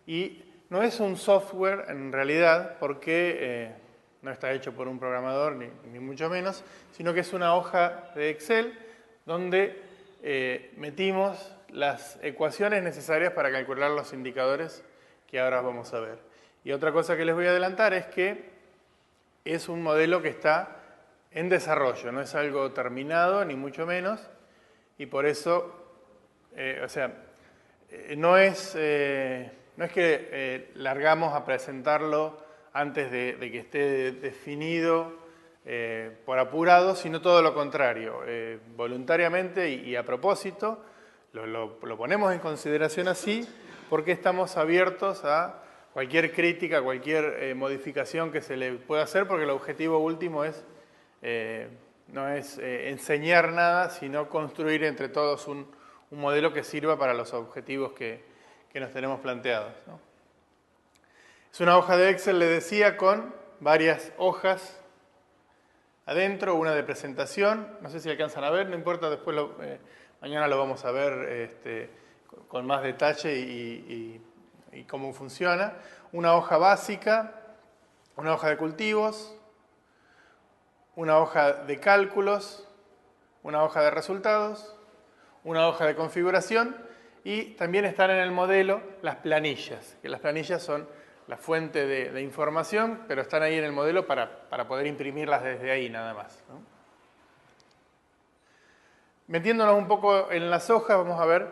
Y no es un software en realidad porque no está hecho por un programador ni mucho menos, sino que es una hoja de Excel donde metimos las ecuaciones necesarias para calcular los indicadores que ahora vamos a ver. Y otra cosa que les voy a adelantar es que es un modelo que está en desarrollo, no es algo terminado, ni mucho menos, y por eso, no es que largamos a presentarlo antes de que esté definido por apurado, sino todo lo contrario, voluntariamente y a propósito, lo ponemos en consideración así, porque estamos abiertos a cualquier crítica, cualquier modificación que se le pueda hacer, porque el objetivo último no es enseñar nada, sino construir entre todos un modelo que sirva para los objetivos que nos tenemos planteados, ¿no? Es una hoja de Excel, le decía, con varias hojas adentro, una de presentación, no sé si alcanzan a ver, no importa, después mañana lo vamos a ver con más detalle y cómo funciona. Una hoja básica, una hoja de cultivos, una hoja de cálculos, una hoja de resultados, una hoja de configuración y también están en el modelo las planillas, que las planillas son la fuente de información, pero están ahí en el modelo para poder imprimirlas desde ahí nada más, ¿no? Metiéndonos un poco en las hojas, vamos a ver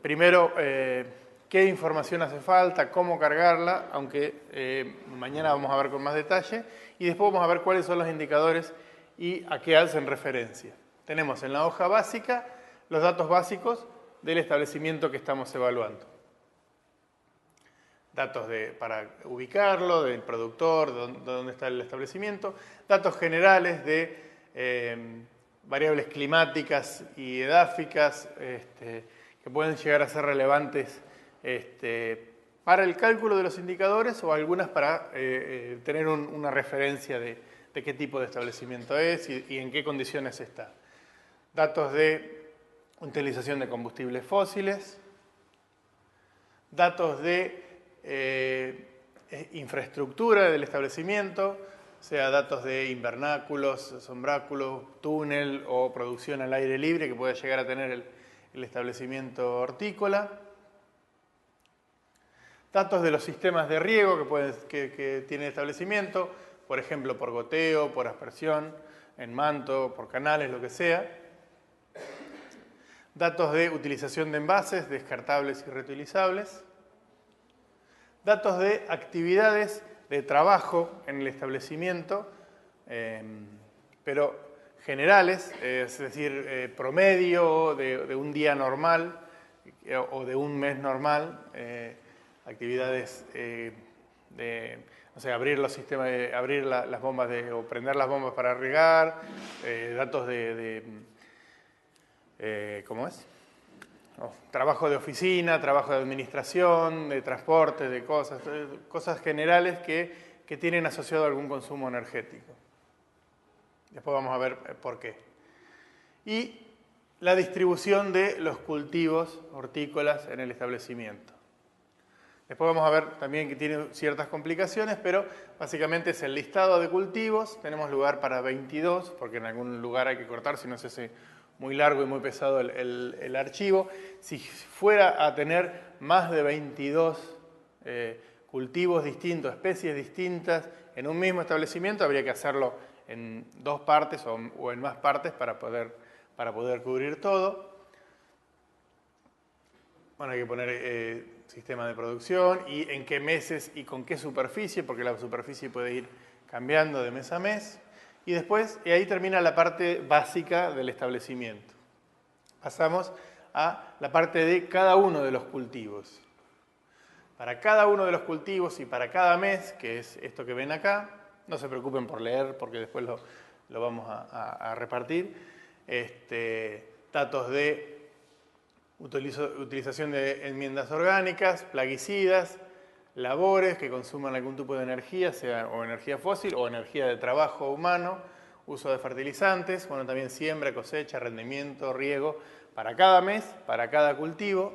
primero qué información hace falta, cómo cargarla, aunque mañana vamos a ver con más detalle, y después vamos a ver cuáles son los indicadores y a qué hacen referencia. Tenemos en la hoja básica los datos básicos del establecimiento que estamos evaluando. Datos para ubicarlo, del productor, de dónde está el establecimiento, datos generales de variables climáticas y edáficas que pueden llegar a ser relevantes para el cálculo de los indicadores o algunas para tener una referencia de qué tipo de establecimiento es y en qué condiciones está. Datos de utilización de combustibles fósiles, datos de infraestructura del establecimiento, sea datos de invernáculos, sombráculos, túnel o producción al aire libre que pueda llegar a tener el establecimiento hortícola. Datos de los sistemas de riego que tiene el establecimiento, por ejemplo, por goteo, por aspersión, en manto, por canales, lo que sea. Datos de utilización de envases descartables y reutilizables. Datos de actividades de trabajo en el establecimiento, pero generales, es decir, promedio de un día normal o de un mes normal, actividades no sé, abrir los sistemas, abrir las bombas o prender las bombas para regar, datos ¿cómo es? Trabajo de oficina, trabajo de administración, de transporte, de cosas generales que tienen asociado algún consumo energético. Después vamos a ver por qué. Y la distribución de los cultivos hortícolas en el establecimiento. Después vamos a ver también que tiene ciertas complicaciones, pero básicamente es el listado de cultivos. Tenemos lugar para 22, porque en algún lugar hay que cortar, si no se hace muy largo y muy pesado el archivo. Si fuera a tener más de 22 cultivos distintos, especies distintas en un mismo establecimiento, habría que hacerlo en dos partes o en más partes para poder cubrir todo. Bueno, hay que poner sistema de producción y en qué meses y con qué superficie, porque la superficie puede ir cambiando de mes a mes. Y después, ahí termina la parte básica del establecimiento. Pasamos a la parte de cada uno de los cultivos. Para cada uno de los cultivos y para cada mes, que es esto que ven acá, no se preocupen por leer porque después lo vamos a repartir, datos de utilización de enmiendas orgánicas, plaguicidas, labores que consuman algún tipo de energía, sea o energía fósil o energía de trabajo humano, uso de fertilizantes, bueno, también siembra, cosecha, rendimiento, riego, para cada mes, para cada cultivo,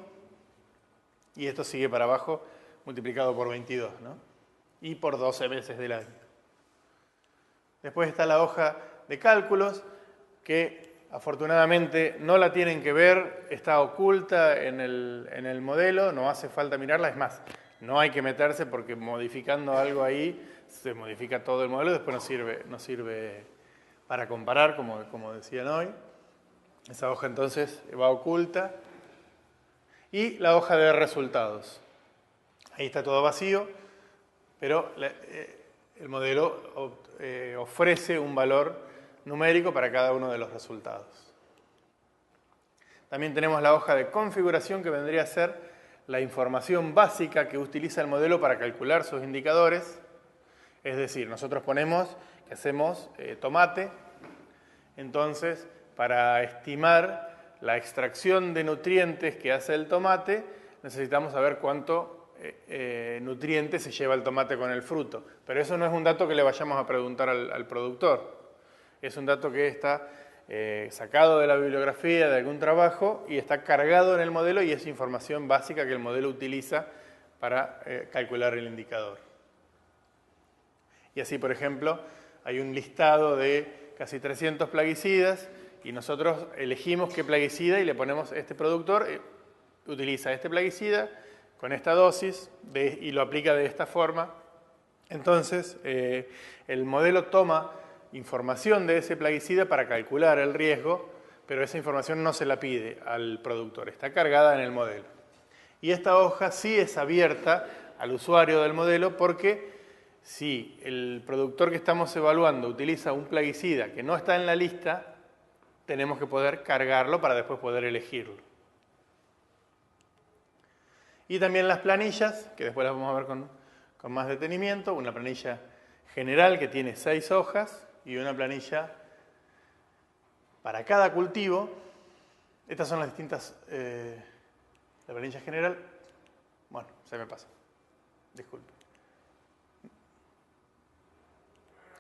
y esto sigue para abajo multiplicado por 22, ¿no? Y por 12 meses del año. Después está la hoja de cálculos, que afortunadamente no la tienen que ver, está oculta en el modelo, no hace falta mirarla, es más, no hay que meterse porque modificando algo ahí se modifica todo el modelo, después no sirve para comparar, como decían hoy. Esa hoja entonces va oculta. Y la hoja de resultados. Ahí está todo vacío, pero el modelo ofrece un valor numérico para cada uno de los resultados. También tenemos la hoja de configuración, que vendría a ser la información básica que utiliza el modelo para calcular sus indicadores. Es decir, nosotros ponemos que hacemos tomate, entonces para estimar la extracción de nutrientes que hace el tomate, necesitamos saber cuánto nutrientes se lleva el tomate con el fruto. Pero eso no es un dato que le vayamos a preguntar al productor. Es un dato que está sacado de la bibliografía de algún trabajo y está cargado en el modelo, y es información básica que el modelo utiliza para calcular el indicador. Y así, por ejemplo, hay un listado de casi 300 plaguicidas, y nosotros elegimos qué plaguicida y le ponemos este productor, utiliza este plaguicida con esta dosis y lo aplica de esta forma. Entonces, el modelo toma información de ese plaguicida para calcular el riesgo, pero esa información no se la pide al productor, está cargada en el modelo. Y esta hoja sí es abierta al usuario del modelo, porque si el productor que estamos evaluando utiliza un plaguicida que no está en la lista, tenemos que poder cargarlo para después poder elegirlo. Y también las planillas, que después las vamos a ver con más detenimiento. Una planilla general que tiene 6 hojas y una planilla para cada cultivo. Estas son las distintas... la planilla general... Bueno, se me pasa. Disculpe.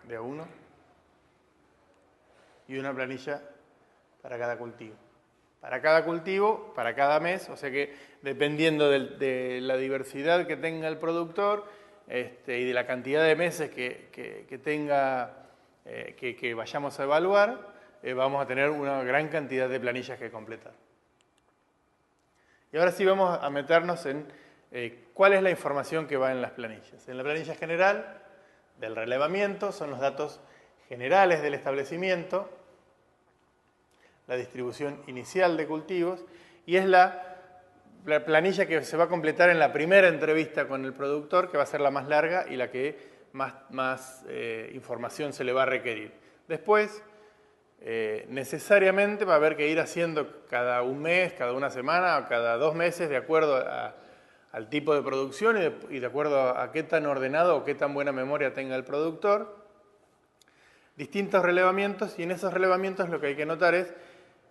De A1. Y una planilla para cada cultivo. Para cada cultivo, para cada mes, o sea que dependiendo de la diversidad que tenga el productor y de la cantidad de meses que tenga, que vayamos a evaluar, vamos a tener una gran cantidad de planillas que completar. Y ahora sí vamos a meternos en cuál es la información que va en las planillas. En la planilla general del relevamiento son los datos generales del establecimiento, la distribución inicial de cultivos, y es la planilla que se va a completar en la primera entrevista con el productor, que va a ser la más larga y la que más información se le va a requerir. Después, necesariamente va a haber que ir haciendo cada un mes, cada una semana o cada 2 meses, de acuerdo al tipo de producción y de acuerdo a qué tan ordenado o qué tan buena memoria tenga el productor, distintos relevamientos, y en esos relevamientos lo que hay que notar es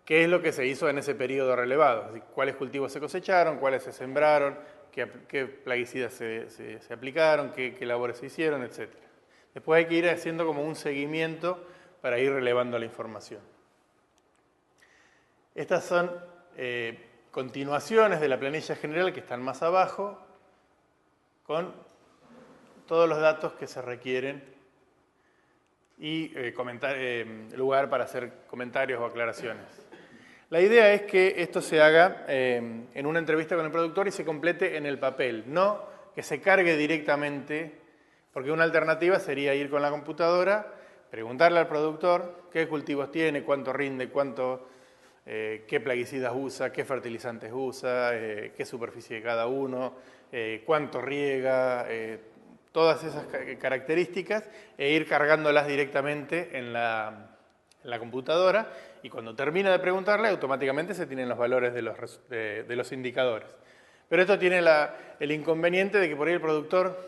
qué es lo que se hizo en ese periodo relevado, es decir, cuáles cultivos se cosecharon, cuáles se sembraron, qué plaguicidas se aplicaron, qué labores se hicieron, etc. Después hay que ir haciendo como un seguimiento para ir relevando la información. Estas son continuaciones de la planilla general que están más abajo, con todos los datos que se requieren y lugar para hacer comentarios o aclaraciones. La idea es que esto se haga en una entrevista con el productor y se complete en el papel, no que se cargue directamente, porque una alternativa sería ir con la computadora, preguntarle al productor qué cultivos tiene, cuánto rinde, qué plaguicidas usa, qué fertilizantes usa, qué superficie de cada uno, cuánto riega, todas esas características, e ir cargándolas directamente en la computadora, y cuando termina de preguntarle, automáticamente se tienen los valores de los indicadores. Pero esto tiene el inconveniente de que por ahí el productor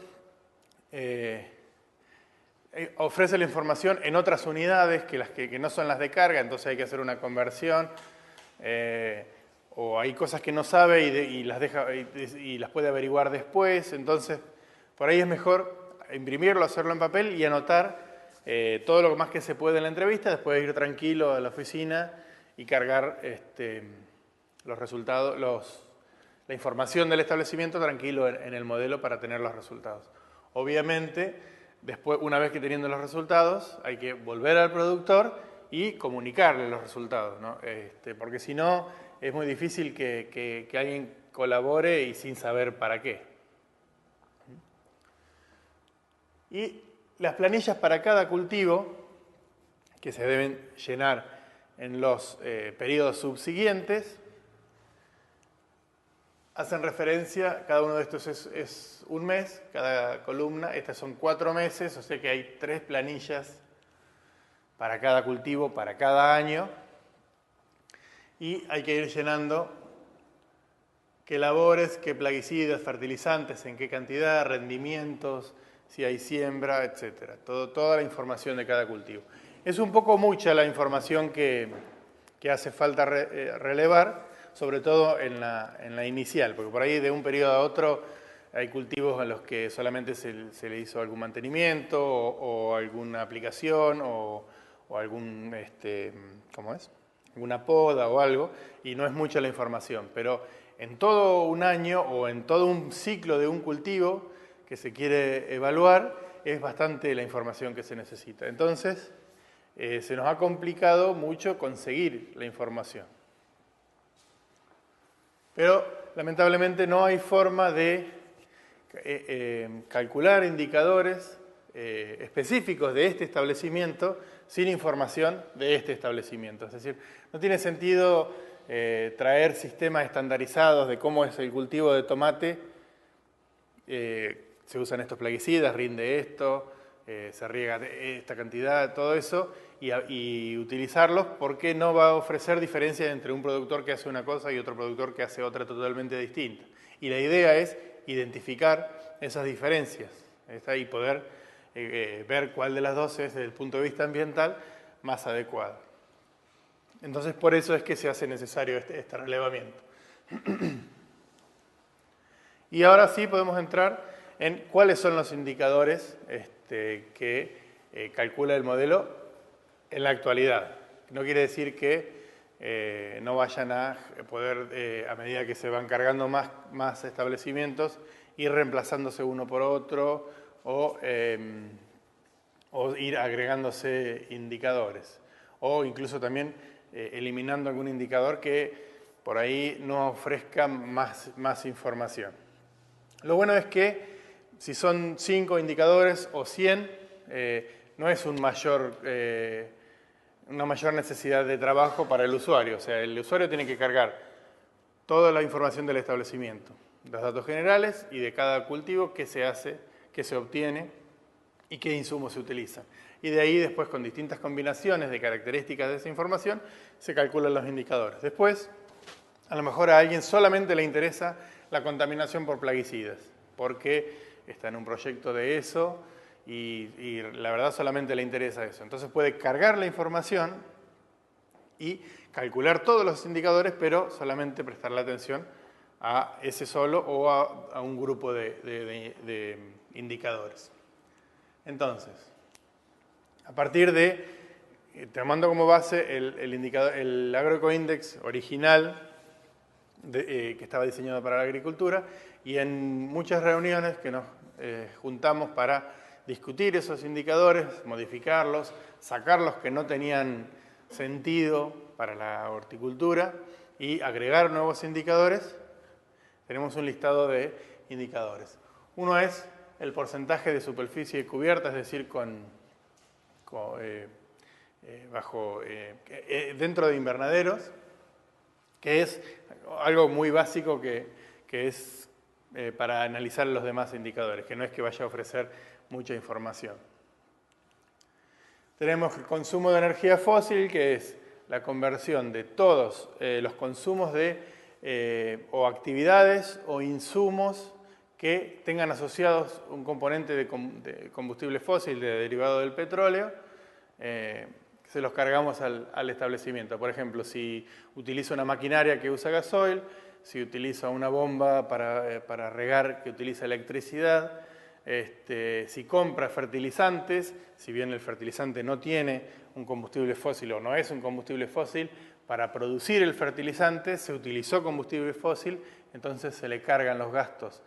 ofrece la información en otras unidades que no son las de carga, entonces hay que hacer una conversión, o hay cosas que no sabe y las puede averiguar después. Entonces, por ahí es mejor imprimirlo, hacerlo en papel y anotar todo lo más que se puede en la entrevista, después ir tranquilo a la oficina y cargar los resultados, la información del establecimiento tranquilo en el modelo para tener los resultados. Obviamente, después, una vez que teniendo los resultados, hay que volver al productor y comunicarle los resultados, ¿no? Porque si no, es muy difícil que alguien colabore y sin saber para qué. Y las planillas para cada cultivo, que se deben llenar en los periodos subsiguientes, hacen referencia, cada uno de estos es un mes, cada columna, estas son 4 meses, o sea que hay 3 planillas para cada cultivo, para cada año, y hay que ir llenando qué labores, qué plaguicidas, fertilizantes, en qué cantidad, rendimientos, si hay siembra, etc. Toda la información de cada cultivo. Es un poco mucha la información que hace falta relevar, sobre todo en la inicial, porque por ahí de un periodo a otro hay cultivos en los que solamente se le hizo algún mantenimiento o alguna aplicación o algún, ¿cómo es? Alguna poda o algo, y no es mucha la información, pero en todo un año o en todo un ciclo de un cultivo que se quiere evaluar, es bastante la información que se necesita. Entonces, se nos ha complicado mucho conseguir la información. Pero, lamentablemente, no hay forma de calcular indicadores específicos de este establecimiento sin información de este establecimiento. Es decir, no tiene sentido traer sistemas estandarizados de cómo es el cultivo de tomate. Se usan estos plaguicidas, rinde esto, se riega esta cantidad, todo eso, y utilizarlos porque no va a ofrecer diferencia entre un productor que hace una cosa y otro productor que hace otra totalmente distinta. Y la idea es identificar esas diferencias y poder ver cuál de las dos es, desde el punto de vista ambiental, más adecuada. Entonces, por eso es que se hace necesario este relevamiento. Y ahora sí podemos entrar en cuáles son los indicadores que calcula el modelo en la actualidad. No quiere decir que no vayan a poder, a medida que se van cargando más establecimientos, ir reemplazándose uno por otro o ir agregándose indicadores. O incluso también eliminando algún indicador que por ahí no ofrezca más información. Lo bueno es que si son 5 indicadores o 100, no es una mayor necesidad de trabajo para el usuario. O sea, el usuario tiene que cargar toda la información del establecimiento, los datos generales y de cada cultivo, qué se hace, qué se obtiene y qué insumos se utilizan. Y de ahí después, con distintas combinaciones de características de esa información, se calculan los indicadores. Después, a lo mejor a alguien solamente le interesa la contaminación por plaguicidas, porque está en un proyecto de eso y la verdad solamente le interesa eso. Entonces puede cargar la información y calcular todos los indicadores, pero solamente prestarle atención a ese solo o a un grupo de indicadores. Entonces, a partir de, tomando como base el Agroecoindex original, que estaba diseñado para la agricultura, y en muchas reuniones que nos juntamos para discutir esos indicadores, modificarlos, sacar los que no tenían sentido para la horticultura y agregar nuevos indicadores, tenemos un listado de indicadores. Uno es el porcentaje de superficie cubierta, es decir, dentro de invernaderos, que es algo muy básico que es para analizar los demás indicadores, que no es que vaya a ofrecer mucha información. Tenemos el consumo de energía fósil, que es la conversión de todos los consumos o actividades o insumos que tengan asociados un componente de combustible fósil, de derivado del petróleo, se los cargamos al establecimiento. Por ejemplo, si utiliza una maquinaria que usa gasoil, si utiliza una bomba para regar que utiliza electricidad, si compra fertilizantes, si bien el fertilizante no tiene un combustible fósil o no es un combustible fósil, para producir el fertilizante se utilizó combustible fósil, entonces se le cargan los gastos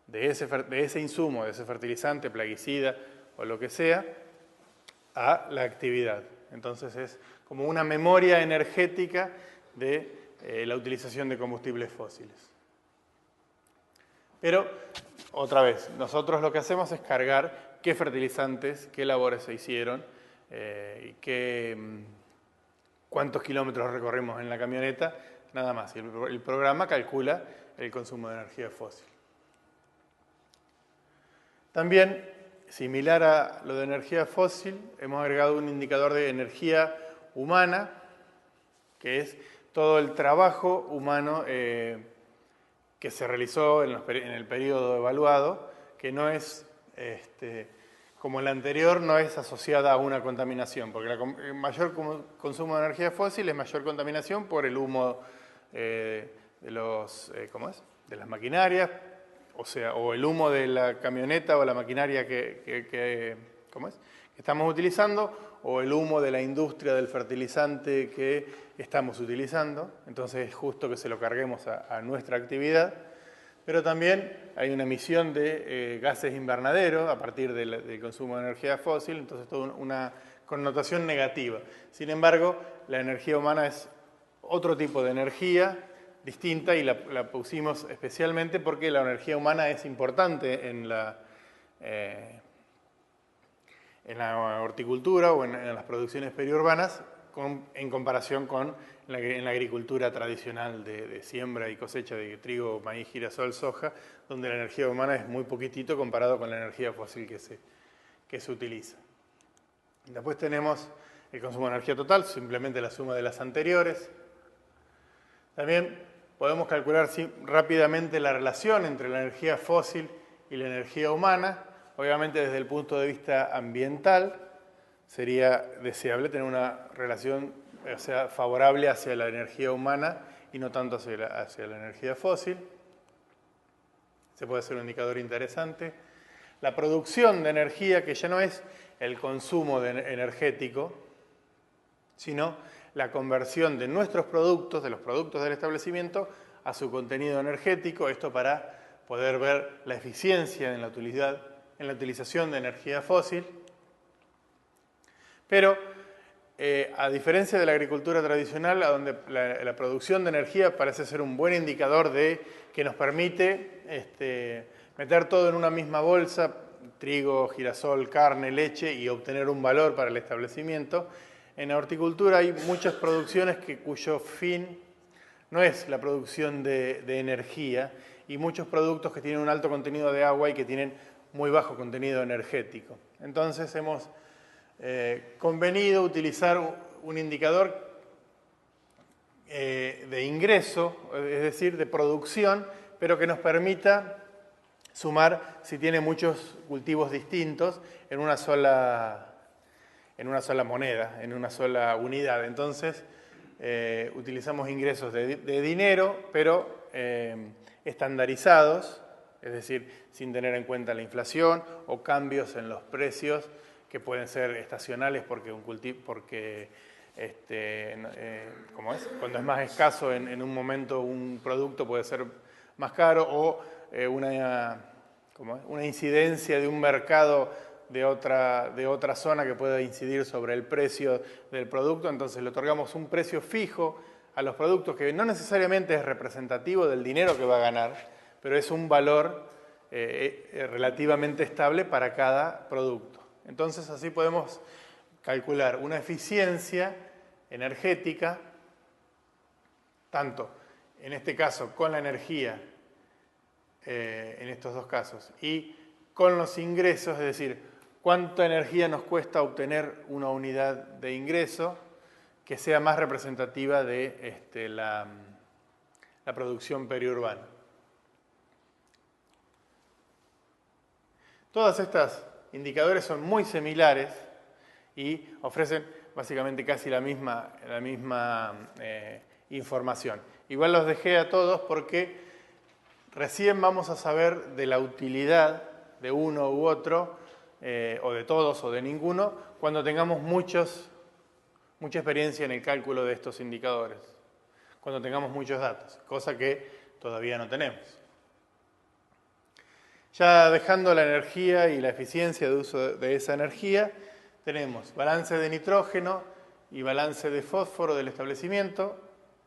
de ese insumo, de ese fertilizante, plaguicida o lo que sea, a la actividad. Entonces es como una memoria energética de la utilización de combustibles fósiles. Pero, otra vez, nosotros lo que hacemos es cargar qué fertilizantes, qué labores se hicieron, y cuántos kilómetros recorrimos en la camioneta, nada más. El programa calcula el consumo de energía fósil. También, similar a lo de energía fósil, hemos agregado un indicador de energía humana, que es todo el trabajo humano que se realizó en el periodo evaluado, que no es, como el anterior, no es asociada a una contaminación, porque el mayor consumo de energía fósil es mayor contaminación por el humo de las maquinarias, o el humo de la camioneta o la maquinaria que estamos utilizando, o el humo de la industria del fertilizante que estamos utilizando. Entonces es justo que se lo carguemos a nuestra actividad. Pero también hay una emisión de gases invernaderos a partir del consumo de energía fósil, entonces toda una connotación negativa. Sin embargo, la energía humana es otro tipo de energía distinta y la pusimos especialmente porque la energía humana es importante en la horticultura o en las producciones periurbanas en comparación con en la agricultura tradicional de siembra y cosecha de trigo, maíz, girasol, soja, donde la energía humana es muy poquitito comparado con la energía fósil que se utiliza. Después tenemos el consumo de energía total, simplemente la suma de las anteriores. También podemos calcular rápidamente la relación entre la energía fósil y la energía humana. Obviamente desde el punto de vista ambiental sería deseable tener una relación favorable hacia la energía humana y no tanto hacia la energía fósil. Se puede hacer un indicador interesante. La producción de energía, que ya no es el consumo energético, sino la conversión de nuestros productos, de los productos del establecimiento, a su contenido energético. Esto para poder ver la eficiencia en la utilización de energía fósil. Pero a diferencia de la agricultura tradicional, donde la producción de energía parece ser un buen indicador que nos permite meter todo en una misma bolsa, trigo, girasol, carne, leche, y obtener un valor para el establecimiento, en la horticultura hay muchas producciones cuyo fin no es la producción de energía, y muchos productos que tienen un alto contenido de agua y que tienen muy bajo contenido energético. Entonces hemos convenido utilizar un indicador de ingreso, es decir, de producción, pero que nos permita sumar si tiene muchos cultivos distintos en una sola moneda, en una sola unidad. Entonces, utilizamos ingresos de dinero, pero estandarizados, es decir, sin tener en cuenta la inflación o cambios en los precios que pueden ser estacionales porque cuando es más escaso en un momento un producto puede ser más caro, o una incidencia de un mercado de otra zona que pueda incidir sobre el precio del producto. Entonces le otorgamos un precio fijo a los productos que no necesariamente es representativo del dinero que va a ganar, pero es un valor relativamente estable para cada producto. Entonces así podemos calcular una eficiencia energética, tanto en este caso con la energía, en estos dos casos, y con los ingresos, es decir, cuánta energía nos cuesta obtener una unidad de ingreso que sea más representativa de la producción periurbana. Todas estas indicadores son muy similares y ofrecen básicamente casi la misma información. Igual los dejé a todos porque recién vamos a saber de la utilidad de uno u otro, o de todos o de ninguno, cuando tengamos muchos mucha experiencia en el cálculo de estos indicadores, cuando tengamos muchos datos, cosa que todavía no tenemos. Ya dejando la energía y la eficiencia de uso de esa energía, tenemos balance de nitrógeno y balance de fósforo del establecimiento,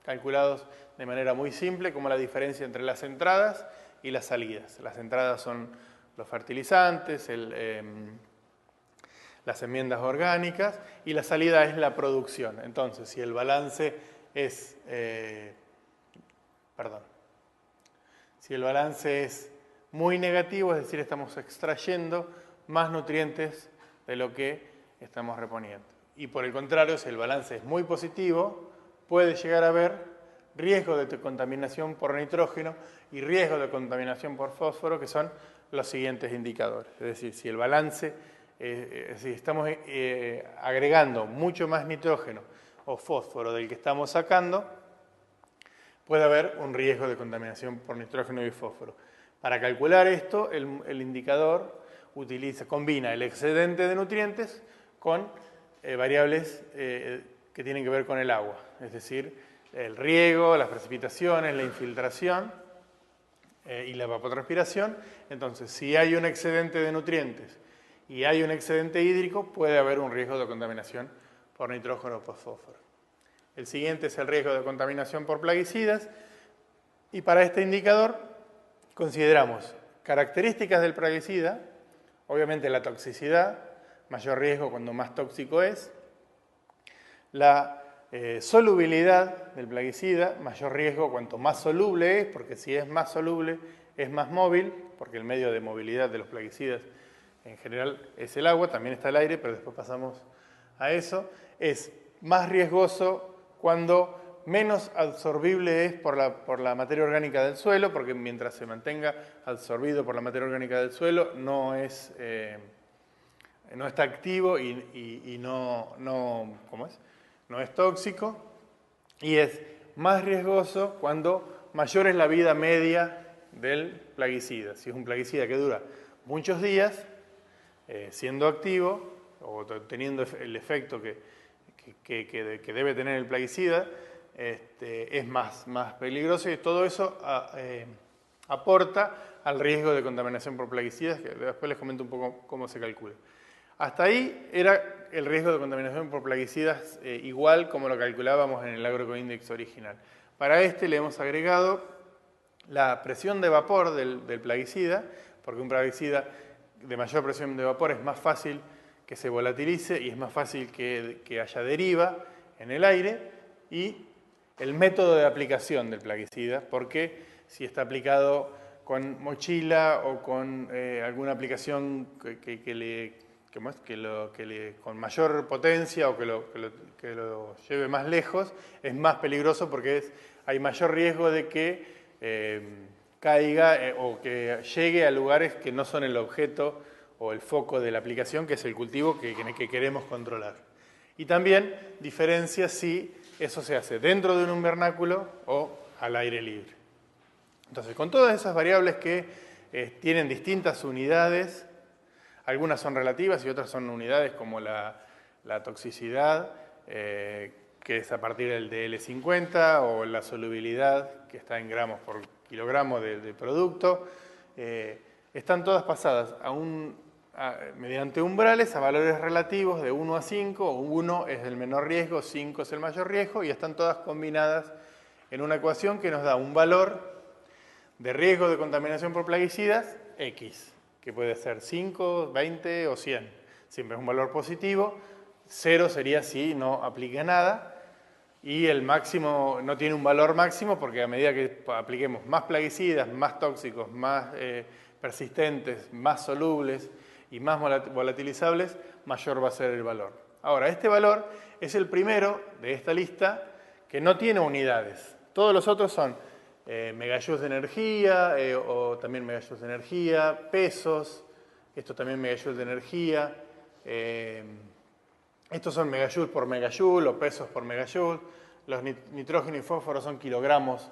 calculados de manera muy simple, como la diferencia entre las entradas y las salidas. Las entradas son los fertilizantes, las enmiendas orgánicas, y la salida es la producción. Entonces, si el balance es, si el balance es muy negativo, es decir, estamos extrayendo más nutrientes de lo que estamos reponiendo. Y por el contrario, si el balance es muy positivo, puede llegar a haber riesgo de contaminación por nitrógeno y riesgo de contaminación por fósforo, que son los siguientes indicadores. Es decir, si el balance, si estamos agregando mucho más nitrógeno o fósforo del que estamos sacando, puede haber un riesgo de contaminación por nitrógeno y fósforo. Para calcular esto, el indicador combina el excedente de nutrientes con variables que tienen que ver con el agua, es decir, el riego, las precipitaciones, la infiltración y la evapotranspiración. Entonces, si hay un excedente de nutrientes y hay un excedente hídrico, puede haber un riesgo de contaminación por nitrógeno o por fósforo. El siguiente es el riesgo de contaminación por plaguicidas, y para este indicador consideramos características del plaguicida, obviamente la toxicidad, mayor riesgo cuando más tóxico es, la solubilidad del plaguicida, mayor riesgo cuanto más soluble es, porque si es más soluble es más móvil, porque el medio de movilidad de los plaguicidas en general es el agua, también está el aire, pero después pasamos a eso. Es más riesgoso cuando menos absorbible es por la materia orgánica del suelo, porque mientras se mantenga absorbido por la materia orgánica del suelo no está activo y no es tóxico, y es más riesgoso cuando mayor es la vida media del plaguicida. Si es un plaguicida que dura muchos días siendo activo o teniendo el efecto que debe tener el plaguicida, es más peligroso, y todo eso aporta al riesgo de contaminación por plaguicidas, que después les comento un poco cómo se calcula. Hasta ahí era el riesgo de contaminación por plaguicidas igual como lo calculábamos en el Agroecoindex original. Para este le hemos agregado la presión de vapor del plaguicida, porque un plaguicida de mayor presión de vapor es más fácil que se volatilice y es más fácil que haya deriva en el aire, y el método de aplicación del plaguicida, porque si está aplicado con mochila o con alguna aplicación con mayor potencia o que lo lleve más lejos, es más peligroso porque hay mayor riesgo de que caiga o que llegue a lugares que no son el objeto o el foco de la aplicación, que es el cultivo que queremos controlar. Y también diferencia si eso se hace dentro de un invernáculo o al aire libre. Entonces, con todas esas variables que tienen distintas unidades, algunas son relativas y otras son unidades como la toxicidad, que es a partir del DL50, o la solubilidad, que está en gramos por kilogramo de producto, están todas pasadas mediante umbrales a valores relativos de 1 a 5, 1 es el menor riesgo, 5 es el mayor riesgo, y están todas combinadas en una ecuación que nos da un valor de riesgo de contaminación por plaguicidas X, que puede ser 5, 20 o 100. Siempre es un valor positivo. 0 sería si no aplique nada, y el máximo no tiene un valor máximo, porque a medida que apliquemos más plaguicidas, más tóxicos, más persistentes, más solubles y más volatilizables, mayor va a ser el valor. Ahora, este valor es el primero de esta lista que no tiene unidades. Todos los otros son megajoules de energía, o también megajoules de energía, pesos, esto también megajoules de energía, estos son megajoules por megajoule o pesos por megajoule. Los nitrógeno y fósforo son kilogramos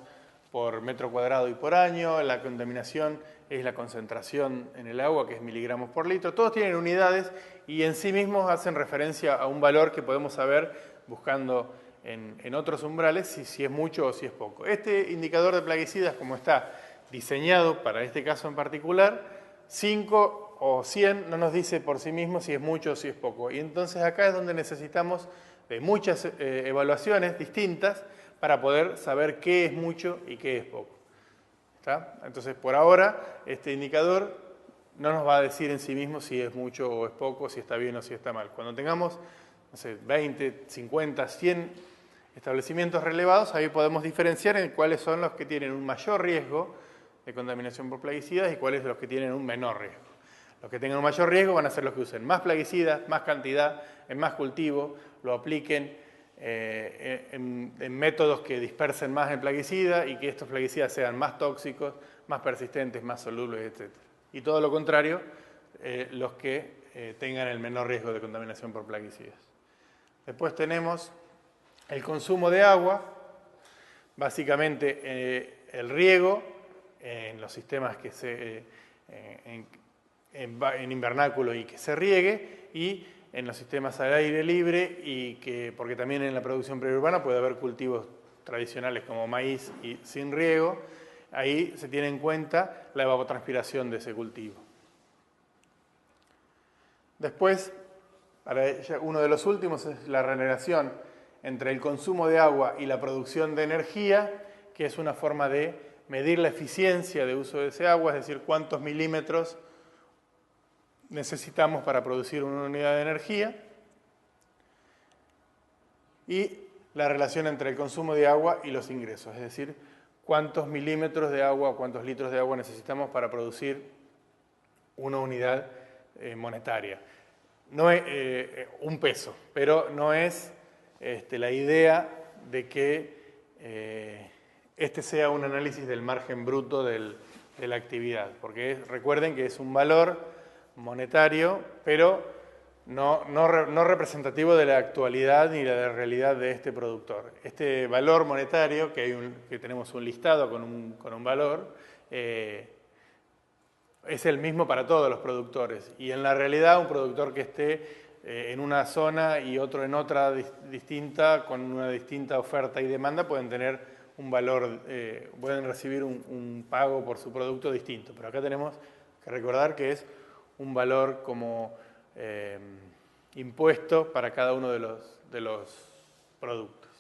por metro cuadrado y por año. La contaminación es la concentración en el agua, que es miligramos por litro. Todos tienen unidades y en sí mismos hacen referencia a un valor que podemos saber buscando en otros umbrales si es mucho o si es poco. Este indicador de plaguicidas, como está diseñado para este caso en particular, 5 o 100 no nos dice por sí mismo si es mucho o si es poco. Y entonces acá es donde necesitamos de muchas evaluaciones distintas para poder saber qué es mucho y qué es poco. ¿Está? Entonces, por ahora, este indicador no nos va a decir en sí mismo si es mucho o es poco, si está bien o si está mal. Cuando tengamos, no sé, 20, 50, 100 establecimientos relevados, ahí podemos diferenciar en cuáles son los que tienen un mayor riesgo de contaminación por plaguicidas y cuáles los que tienen un menor riesgo. Los que tengan un mayor riesgo van a ser los que usen más plaguicidas, más cantidad, en más cultivo, lo apliquen en métodos que dispersen más el plaguicida y que estos plaguicidas sean más tóxicos, más persistentes, más solubles, etc. Y todo lo contrario, los que tengan el menor riesgo de contaminación por plaguicidas. Después tenemos el consumo de agua, básicamente el riego en los sistemas que en invernáculo y que se riegue, y en los sistemas al aire libre, porque también en la producción periurbana puede haber cultivos tradicionales como maíz y sin riego, ahí se tiene en cuenta la evapotranspiración de ese cultivo. Después, uno de los últimos es la relación entre el consumo de agua y la producción de energía, que es una forma de medir la eficiencia de uso de ese agua, es decir, cuántos milímetros necesitamos para producir una unidad de energía, y la relación entre el consumo de agua y los ingresos, es decir, cuántos milímetros de agua o cuántos litros de agua necesitamos para producir una unidad monetaria. No es un peso, pero no es la idea de que este sea un análisis del margen bruto de la actividad, porque recuerden que es un valor monetario, pero no representativo de la actualidad ni de la realidad de este productor. Este valor monetario, que tenemos un listado con un valor, es el mismo para todos los productores. Y en la realidad, un productor que esté en una zona y otro en otra distinta, con una distinta oferta y demanda, pueden tener un valor, pueden recibir un pago por su producto distinto. Pero acá tenemos que recordar que es un valor como impuesto para cada uno de los productos.